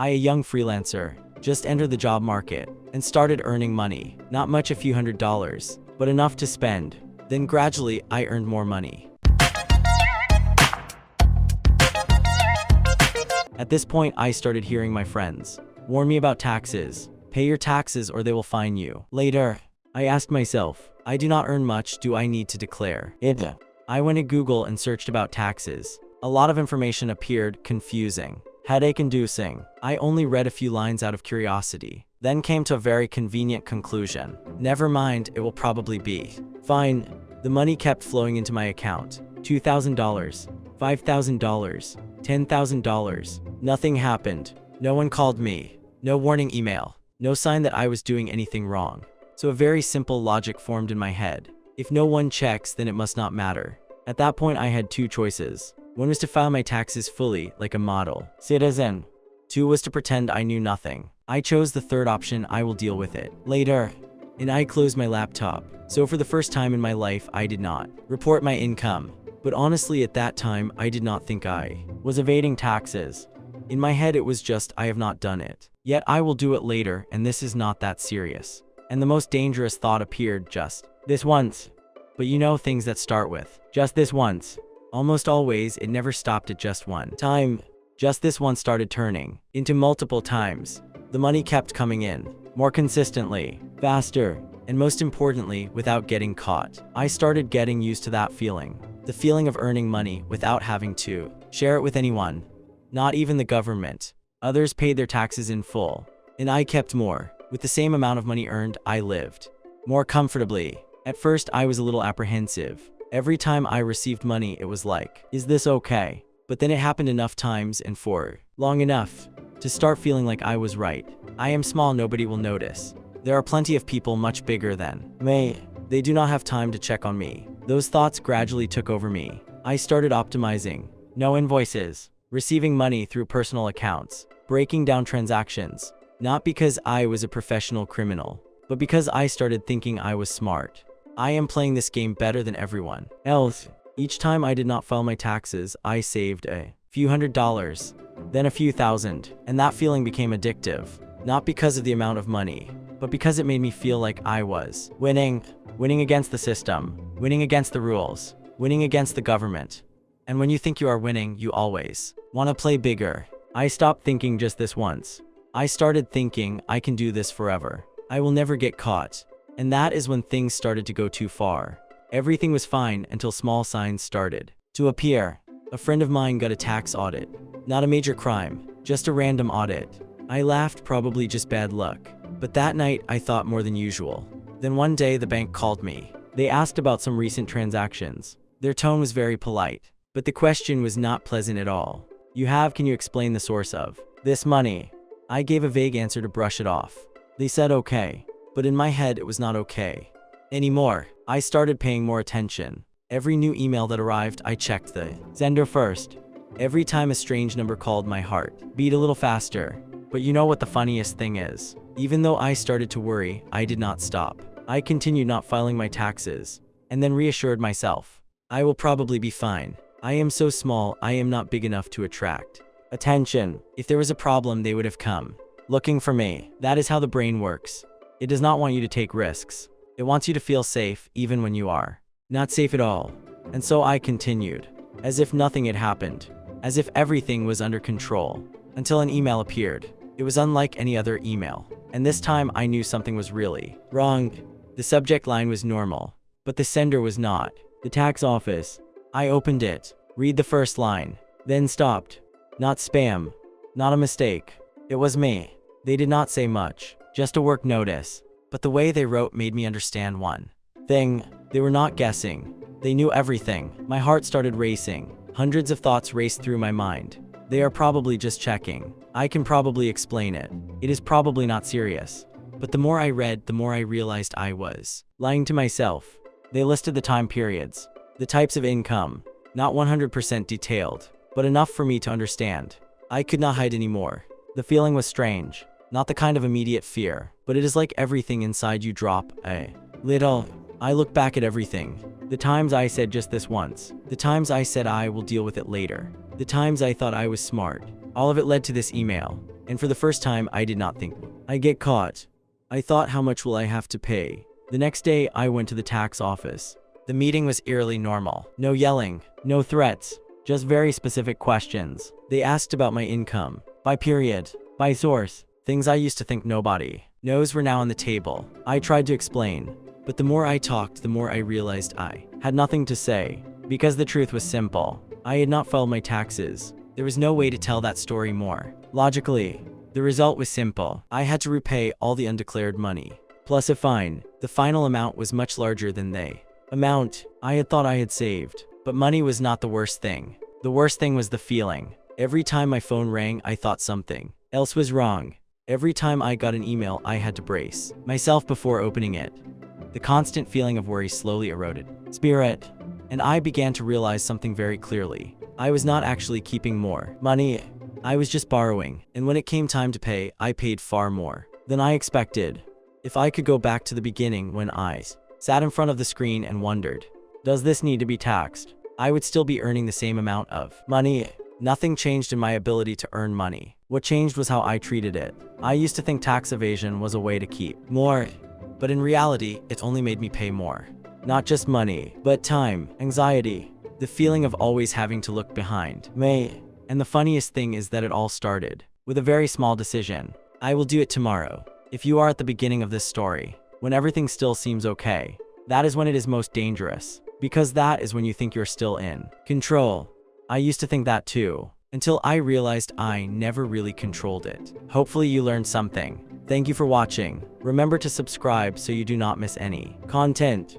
I, a young freelancer, just entered the job market and started earning money. Not much, a few $100s, but enough to spend. Then gradually, I earned more money. At this point, I started hearing my friends warn me about taxes. Pay your taxes or they will fine you. Later, I asked myself, I do not earn much, do I need to declare it? I went to Google and searched about taxes. A lot of information appeared, confusing, headache-inducing. I only read a few lines out of curiosity, then came to a very convenient conclusion. Never mind, it will probably be fine. The money kept flowing into my account. $2,000, $5,000, $10,000. Nothing happened. No one called me. No warning email. No sign that I was doing anything wrong. So a very simple logic formed in my head. If no one checks, then it must not matter. At that point, I had two choices. One was to file my taxes fully, like a model citizen. Two was to pretend I knew nothing. I chose the third option, I will deal with it later. And I closed my laptop. So for the first time in my life, I did not report my income. But honestly, at that time, I did not think I was evading taxes. In my head, it was just, I have not done it. Yet I will do it later, and this is not that serious. And the most dangerous thought appeared, just this once. But you know, things that start with just this once. Almost always, it never stopped at just one time. Just this one started turning into multiple times. The money kept coming in, more consistently, faster, and most importantly, without getting caught. I started getting used to that feeling. The feeling of earning money without having to share it with anyone. Not even the government. Others paid their taxes in full, and I kept more. With the same amount of money earned, I lived more comfortably. At first, I was a little apprehensive. Every time I received money, it was like, is this okay? But then it happened enough times and for long enough to start feeling like I was right. I am small, nobody will notice. There are plenty of people much bigger than me. They do not have time to check on me. Those thoughts gradually took over me. I started optimizing. No invoices. Receiving money through personal accounts. Breaking down transactions. Not because I was a professional criminal, but because I started thinking I was smart. I am playing this game better than everyone else. Each time I did not file my taxes, I saved a few $100s, then a few thousand, and that feeling became addictive. Not because of the amount of money, but because it made me feel like I was winning. Winning against the system, winning against the rules, winning against the government. And when you think you are winning, you always want to play bigger. I stopped thinking just this once. I started thinking, I can do this forever. I will never get caught. And that is when things started to go too far. Everything was fine until small signs started to appear. A friend of mine got a tax audit. Not a major crime, just a random audit. I laughed, probably just bad luck. But that night, I thought more than usual. Then one day, the bank called me. They asked about some recent transactions. Their tone was very polite, but the question was not pleasant at all. Can you explain the source of this money? I gave a vague answer to brush it off. They said okay, but in my head, it was not okay anymore. I started paying more attention. Every new email that arrived, I checked the sender first. Every time a strange number called, my heart beat a little faster. But you know what the funniest thing is? Even though I started to worry, I did not stop. I continued not filing my taxes, and then reassured myself, I will probably be fine. I am so small, I am not big enough to attract attention. If there was a problem, they would have come looking for me. That is how the brain works. It does not want you to take risks. It wants you to feel safe, even when you are not safe at all. And so I continued, as if nothing had happened, as if everything was under control, until an email appeared. It was unlike any other email, and this time I knew something was really wrong. The subject line was normal, but the sender was not. The tax office. I opened it, read the first line, then stopped. Not spam, not a mistake. It was me. They did not say much, just a work notice, but the way they wrote made me understand one thing. They were not guessing. They knew everything. My heart started racing. Hundreds of thoughts raced through my mind. They are probably just checking. I can probably explain it. It is probably not serious. But the more I read, the more I realized I was lying to myself. They listed the time periods, the types of income, not 100% detailed, but enough for me to understand. I could not hide anymore. The feeling was strange, not the kind of immediate fear, but it is like everything inside you drop a little. I look back at everything. The times I said just this once, the times I said I will deal with it later, the times I thought I was smart. All of it led to this email. And for the first time, I did not think I get caught. I thought, how much will I have to pay? The next day, I went to the tax office. The meeting was eerily normal. No yelling, no threats, just very specific questions. They asked about my income, by period, by source, things I used to think nobody knows were now on the table. I tried to explain, but the more I talked, the more I realized I had nothing to say, because the truth was simple. I had not filed my taxes. There was no way to tell that story more logically. The result was simple. I had to repay all the undeclared money, plus a fine. The final amount was much larger than the amount I had thought I had saved. But money was not the worst thing. The worst thing was the feeling. Every time my phone rang, I thought something else was wrong. Every time I got an email, I had to brace myself before opening it. The constant feeling of worry slowly eroded spirit, and I began to realize something very clearly. I was not actually keeping more money. I was just borrowing, and when it came time to pay, I paid far more than I expected. If I could go back to the beginning when I sat in front of the screen and wondered, does this need to be taxed? I would still be earning the same amount of money. Nothing changed in my ability to earn money. What changed was how I treated it. I used to think tax evasion was a way to keep more, but in reality, it only made me pay more. Not just money, but time, anxiety, the feeling of always having to look behind me. And the funniest thing is that it all started with a very small decision. I will do it tomorrow. If you are at the beginning of this story, when everything still seems okay, that is when it is most dangerous, because that is when you think you're still in control. I used to think that too, until I realized I never really controlled it. Hopefully you learned something. Thank you for watching. Remember to subscribe so you do not miss any content.